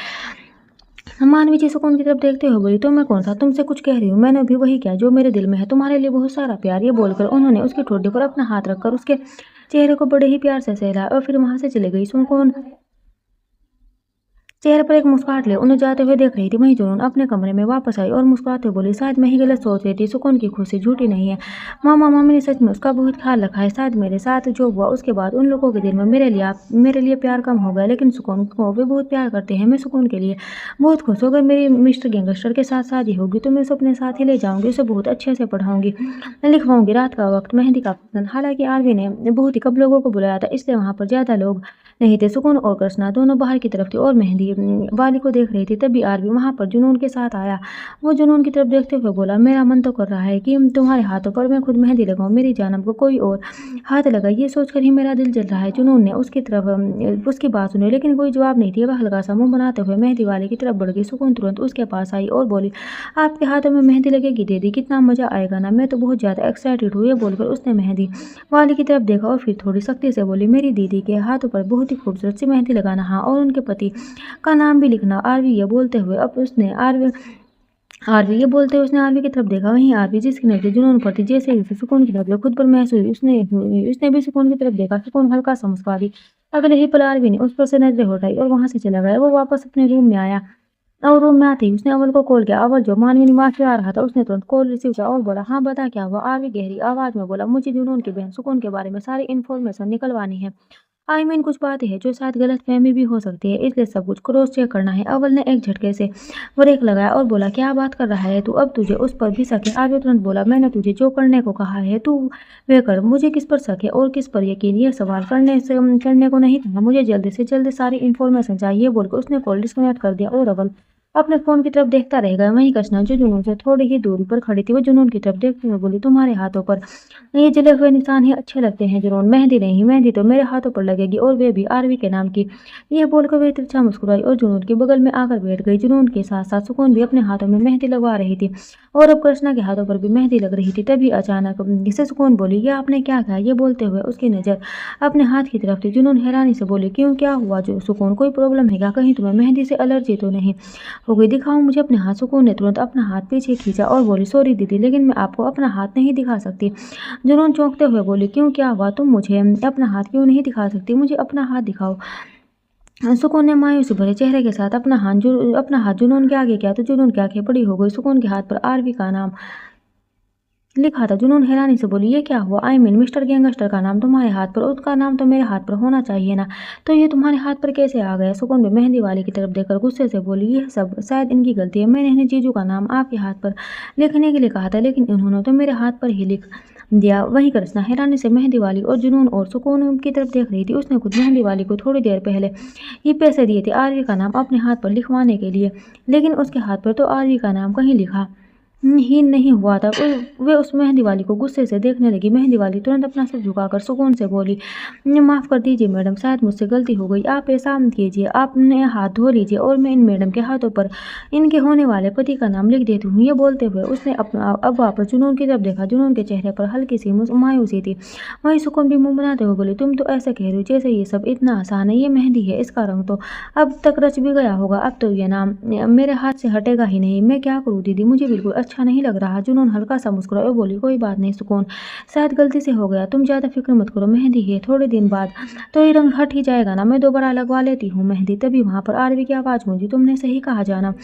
मानवी जी सुकून की तरफ देखते हुए बोली, तो मैं कौन सा तुमसे कुछ कह रही हूँ, मैंने भी वही किया जो मेरे दिल में है, तुम्हारे लिए बहुत सारा प्यार। ये बोलकर उन्होंने उसके ठोडी पर अपना हाथ रखकर उसके चेहरे को बड़े ही प्यार से सहलाया और फिर वहां से चली गई। सुकून चेहरे पर एक मुस्कुराहट ले उन्हें जाते हुए देख रही थी। वहीं जुनून अपने कमरे में वापस आई और मुस्कुराते हुए बोली, शायद मैं ही गलत सोच रही थी, सुकून की खुशी झूठी नहीं है। मामा मामी ने सच में उसका बहुत ख्याल रखा है। शायद मेरे साथ जो हुआ उसके बाद उन लोगों के दिल में मेरे लिए प्यार कम हो गया, लेकिन सुकून को वे बहुत प्यार करते हैं। मैं सुकून के लिए बहुत खुश हूँ। अगर मेरी मिस्टर गैंगस्टर के साथ शादी होगी तो मैं उसे अपने साथ ही ले जाऊंगी, उसे बहुत अच्छे से पढ़ाऊंगी, लिखवाऊंगी। रात का वक्त मेहंदी का फंक्शन, हालांकि आरवी ने बहुत ही कम लोगों को बुलाया था, इसलिए वहाँ पर ज़्यादा लोग नहीं थे। सुकून और कृष्णा दोनों बाहर की तरफ थे और मेहंदी वाली को देख रही थी। तभी आरवी वहां पर जुनून के साथ आया। वो जुनून की तरफ देखते हुए बोला, मेरा मन तो कर रहा है कि तुम्हारे हाथों पर मैं खुद मेहंदी लगाऊं, मेरी जानम को कोई और हाथ लगा, ये सोचकर ही मेरा दिल जल रहा है। जुनून ने उसकी बात सुनी, लेकिन कोई जवाब नहीं थी। वह हल्का सा मुंह बनाते हुए मेहंदी वाले की तरफ बढ़ गई। सुकून तुरंत उसके पास आई और बोली, आपके हाथों में मेहंदी लगेगी दीदी, कितना मजा आएगा ना, मैं तो बहुत ज्यादा एक्साइटेड हूँ। ये बोलकर उसने मेहंदी वाले की तरफ देखा और फिर थोड़ी सख्ती से बोली, मेरी दीदी के हाथों पर बहुत ही खूबसूरत सी मेहंदी लगाना, हाँ, और उनके पति का नाम भी लिखना। आरवी ये बोलते हुए आरवी की तरफ देखा। वहीं आरवी जिसकी नजर जुनून पर थी, जैसे ही उसे सुकून की नजर खुद पर महसूस हुई, उसने भी सुकून की तरफ देखा। सुकून हल्का सा मुस्कुरा दी। अगले ही पल आरवी ने उस पर से नजरें हटाई और वहां से चला गया। वो वापस अपने रूम में आया और रूम में आते ही उसने अव्वल को कॉल किया। अव्वल जो मानवी निवास से आ रहा था, उसने तुरंत कॉल रिसीव किया और बोला, हाँ बता क्या हुआ। आरवी गहरी आवाज में बोला, मुझे जुनून की बहन सुकून के बारे में सारी इन्फॉर्मेशन निकलवानी है। आई मीन कुछ बातें हैं जो शायद गलतफहमी भी हो सकती है, इसलिए सब कुछ क्रॉस चेक करना है। अव्वल ने एक झटके से ब्रेक लगाया और बोला, क्या बात कर रहा है तू, अब तुझे उस पर भी शक है। आरवी तुरंत बोला, मैंने तुझे जो करने को कहा है तू वे कर, मुझे किस पर शक है और किस पर यकीन, ये सवाल करने को नहीं था, मुझे जल्दी से जल्दी सारी इन्फॉर्मेशन चाहिए। बोलकर उसने कॉल डिस्कनेक्ट कर दिया और अव्वल अपने फोन की तरफ देखता रह गया। वहीं कृष्णा जो जुनून से थोड़ी ही दूरी पर खड़ी थी, वो जुनून की तरफ देखते हुए बोली, तुम्हारे हाथों पर ये जले हुए निशान ही अच्छे लगते हैं जुनून, मेहंदी नहीं, मेहंदी तो मेरे हाथों पर लगेगी और वे भी आरवी के नाम की। यह बोलकर वे तिरछा मुस्कुराई और जुनून के बगल में आकर बैठ गई। जुनून के साथ साथ सुकून भी अपने हाथों में मेहंदी लगवा रही थी और अब कृष्णा के हाथों पर भी मेहंदी लग रही थी। तभी अचानक जिसे सुकून बोली, ये आपने क्या कहा। ये बोलते हुए उसकी नजर अपने हाथ की तरफ थी। जुनून हैरानी से बोली, क्यों, क्या हुआ जो सुकून, कोई प्रॉब्लम है क्या, कहीं तुम्हें मेहंदी से एलर्जी तो नहीं हो गई। दिखाऊं मुझे अपने हाथ। सुकून ने तुरंत अपना हाथ पीछे खींचा और बोली, सॉरी दीदी, लेकिन मैं आपको अपना हाथ नहीं दिखा सकती। जुनून चौंकते हुए बोली, क्यों, क्या हुआ, तुम मुझे अपना हाथ क्यों नहीं दिखा सकती, मुझे अपना हाथ दिखाओ। सुकून ने मायूसी भरे चेहरे के साथ अपना हाथ जुनून के आगे किया तो जुनून की आंखें बड़ी हो गई। सुकून के हाथ पर आरवी का नाम लिखा था। जुनून हैरानी से बोली, ये क्या हुआ, आई मीन मिस्टर गैंगस्टर का नाम तुम्हारे हाथ पर, उसका नाम तो मेरे हाथ पर होना चाहिए ना, तो ये तुम्हारे हाथ पर कैसे आ गया। सुकून में मेहंदी वाले की तरफ देखकर गुस्से से बोली, यह सब शायद इनकी गलती है, मैंने इन्हें जीजू का नाम आपके हाथ पर लिखने के लिए कहा था, लेकिन इन्होंने तो मेरे हाथ पर ही लिख दिया। वही कृष्णा हैरानी से मेहंदी वाली और जुनून और सुकून की तरफ देख रही थी। उसने खुद मेहंदी वाली को थोड़ी देर पहले ही पैसे दिए थे आरवी का नाम अपने हाथ पर लिखवाने के लिए, लेकिन उसके हाथ पर तो आरवी का नाम कहीं लिखा ही नहीं हुआ था। वे उस मेहंदी वाली को गुस्से से देखने लगी। मेहंदी वाली तुरंत अपना सिर झुकाकर सुकून से बोली, माफ़ कर दीजिए मैडम, शायद मुझसे गलती हो गई। आप ऐसा मत कीजिए, अपने हाथ धो लीजिए और मैं इन मैडम के हाथों पर इनके होने वाले पति का नाम लिख देती हूँ। ये बोलते हुए उसने अब वापस जुनून की तरफ देखा। जुनून के चेहरे पर हल्की सी मायूसी थी। वहीं सुकून भी मुंह बनाते हुए बोली, तुम तो ऐसे कह रही हो जैसे ये सब इतना आसान है। ये मेहंदी है, इसका रंग तो अब तक रच भी गया होगा। अब तो ये नाम मेरे हाथ से हटेगा ही नहीं। मैं क्या करूँ दीदी, मुझे बिल्कुल अच्छा नहीं लग रहा। जुनून हल्का सा मुस्कुराई और बोली, कोई बात नहीं सुकून, शायद गलती से हो गया, तुम ज़्यादा फिक्र मत करो। मेहंदी है, थोड़े दिन बाद तो ये रंग हट ही जाएगा ना। मैं दोबारा लगवा लेती हूँ मेहंदी। तभी वहाँ पर आरवी की आवाज़ गूंजी, तुमने सही कहा जाना,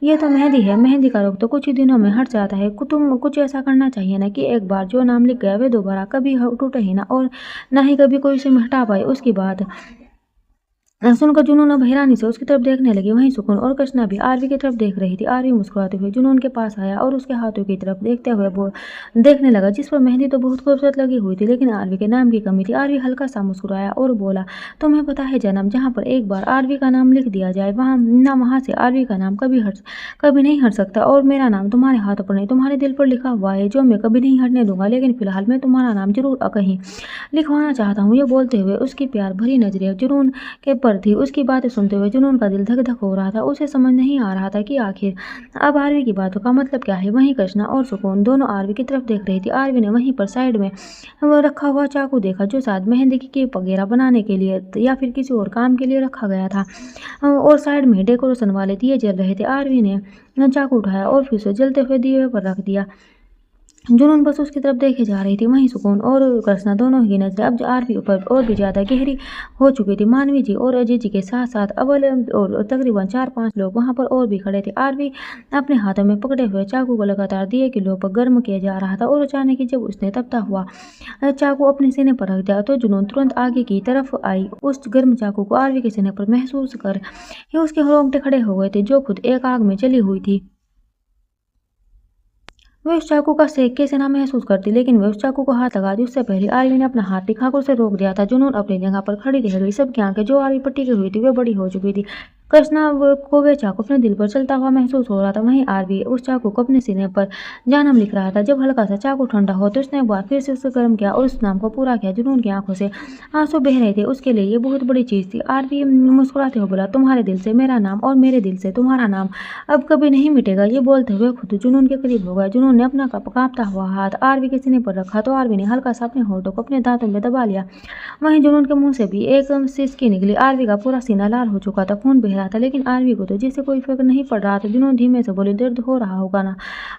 ये तो मेहंदी है, मेहंदी का रंग तो कुछ ही दिनों में हट जाता है। तुम कुछ ऐसा करना चाहिए ना कि एक बार जो नाम लिख गया वे दोबारा कभी टूटे ही ना, और ना ही कभी कोई उसे हटा पाए। उसकी बात सुनकर जुनून अब हैरानी से उसकी तरफ देखने लगी। वहीं सुकून और कृष्णा भी आरवी की तरफ देख रही थी। आरवी मुस्कुराते हुए जुनून के पास आया और उसके हाथों की तरफ देखते हुए वो देखने लगा, जिस पर मेहंदी तो बहुत खूबसूरत लगी हुई थी, लेकिन आरवी के नाम की कमी थी। आरवी हल्का सा मुस्कुराया और बोला, तुम्हें पता है जन्म, जहाँ पर एक बार आरवी का नाम लिख दिया जाए वहाँ से आरवी का नाम कभी नहीं हट सकता। और मेरा नाम तुम्हारे हाथों पर नहीं, तुम्हारे दिल पर लिखा हुआ है, जो मैं कभी नहीं हटने दूंगा। लेकिन फिलहाल मैं तुम्हारा नाम जरूर कहीं लिखवाना चाहता हूँ। ये बोलते हुए उसकी प्यार भरी नजरें जुनून के पर थी। उसकी बातें सुनते हुए जुनून का दिल धक धक हो रहा था। उसे समझ नहीं आ रहा था कि आखिर अब आरवी की बातों का मतलब क्या है। वहीं कृष्णा और सुकून दोनों आरवी की तरफ देख रही थी। आरवी ने वहीं पर साइड में वो रखा हुआ चाकू देखा, जो शायद मेहंदी की केप वगैरह बनाने के लिए या फिर किसी और काम के लिए रखा गया था, और साइड में डेकोरेशन वाले दिए जल रहे थे। आरवी ने चाकू उठाया और फिर उसे जलते हुए दिए पर रख दिया। जुनून बस उसकी तरफ देखे जा रही थी। वहीं सुकून और कृष्णा दोनों की नजरें अब आरवी पर और भी ज्यादा गहरी हो चुकी थी। मानवी जी और अजय जी के साथ साथ अव्वल और तकरीबन 4-5 लोग वहां पर और भी खड़े थे। आरवी अपने हाथों में पकड़े हुए चाकू को लगातार दिए की लो पर गर्म किया जा रहा था, और अचानक ही जब उसने तपता हुआ चाकू अपने सीने पर रख दिया तो जुनून तुरंत आगे की तरफ आई। उस गर्म चाकू को आरवी के सीने पर महसूस कर उसके रोंगटे खड़े हो गए थे, जो खुद एक आग में जली हुई थी। वह उस चाकू का सेक कैसे ना महसूस करती, लेकिन वह उस चाकू को हाथ लगाती उससे पहले आरवी ने अपना हाथ दिखाकर उसे रोक दिया था। जुनून अपनी जगह पर खड़ी रह गई। सबकी आंखें जो आरवी पर टिकी हुई थी वे बड़ी हो चुकी थी। कृष्णा को वह चाकू अपने दिल पर चलता हुआ महसूस हो रहा था। वहीं आरवी उस चाकू को अपने सीने पर जानम लिख रहा था। जब हल्का सा चाकू ठंडा हो तो उसने एक बार फिर से उसे गर्म किया और उस नाम को पूरा किया। जुनून की आंखों से आंसू बह रहे थे। उसके लिए ये बहुत बड़ी चीज थी। आरवी मुस्कुराते हुए बोला, तुम्हारे दिल से मेरा नाम और मेरे दिल से तुम्हारा नाम अब कभी नहीं मिटेगा। ये बोलते हुए खुद जुनून के करीब हो गया। जुनून ने अपना कांपता हुआ हाथ आरवी के सीने पर रखा तो आरवी ने हल्का सा अपने होठों को अपने दांतों में दबा लिया। वहीं जुनून के मुंह से भी एक सिसकी निकली। आरवी का पूरा सीना लाल हो चुका था, खून बह रहा था, लेकिन आरवी को तो जिसे कोई फर्क नहीं पड़ रहा था। जुनून धीमे से बोले, दर्द हो रहा होगा ना।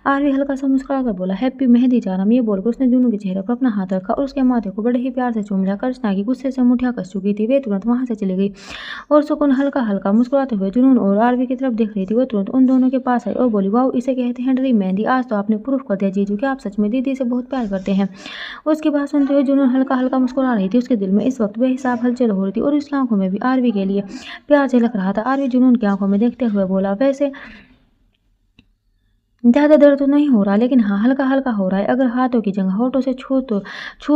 आरवी हल्का सा मुस्कुरा कर बोला, हैप्पी मेहंदी जानम। ये बोलकर उसने जुनून के चेहरे पर अपना हाथ रखा और उसके माथे को बड़े ही प्यार से चूम लिया। कृष्णा की गुस्से से मुठियां कस चुकी थी, वे तुरंत वहां से चली गई और सुकून हल्का हल्का मुस्कुराते हुए जुनून और आरवी की तरफ देख रही थी। वो तुरंत उन दोनों के पास आई और बोली, वाह, इसे कहते हैं ड्रीम मेहंदी। आज तो आपने प्रूफ कर दिया जीजू कि आप सच में दीदी से बहुत प्यार करते हैं। उसकी बात सुनते हुए जुनून हल्का हल्का मुस्कुरा रही थी। उसके दिल में इस वक्त बेहिसाब हलचल हो रही थी और उसकी आंखों में भी आरवी के लिए प्यार झलक रहा था। आरवी जुनून की आंखों में देखते हुए बोला, वैसे ज़्यादा दर्द तो नहीं हो रहा, लेकिन हाँ हल्का हल्का हो रहा है। अगर हाथों की जगह होठों से छू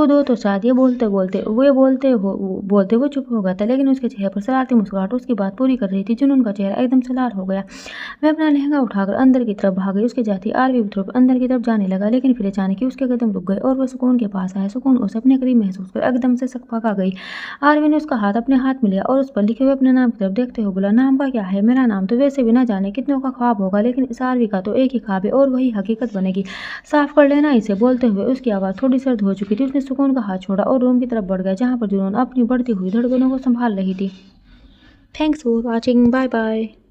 दो तो शायद। ये बोलते वो चुप हो गया था, लेकिन उसके चेहरे पर शरारती मुस्कुराहट उसकी बात पूरी कर रही थी। जुनून का चेहरा एकदम से लाल हो गया। वह अपना लहंगा उठाकर अंदर की तरफ भाग गई। उसके जाती आरवी भी अंदर की तरफ जाने लगा, लेकिन फिर अचानक ही उसके कदम रुक गए और वह सुकून के पास आया। सुकून उसे अपने करीब महसूस कर एकदम से सकपका गई। आरवी ने उसका हाथ अपने हाथ में लिया और उस पर लिखे हुए अपने नाम की तरफ देखते हुए बोला, नाम का क्या है, मेरा नाम तो वैसे भी ना जाने कितनों का ख्वाब होगा, लेकिन इस आरवी का तो एक ही ख्वाब है और वही हकीकत बनेगी। साफ कर लेना इसे। बोलते हुए उसकी आवाज़ थोड़ी सर्द हो चुकी थी। उसने सुकून का हाथ छोड़ा और रूम की तरफ बढ़ गया, जहाँ पर जुनून अपनी बढ़ती हुई धड़कनों को संभाल रही थी। Thanks for watching, bye bye.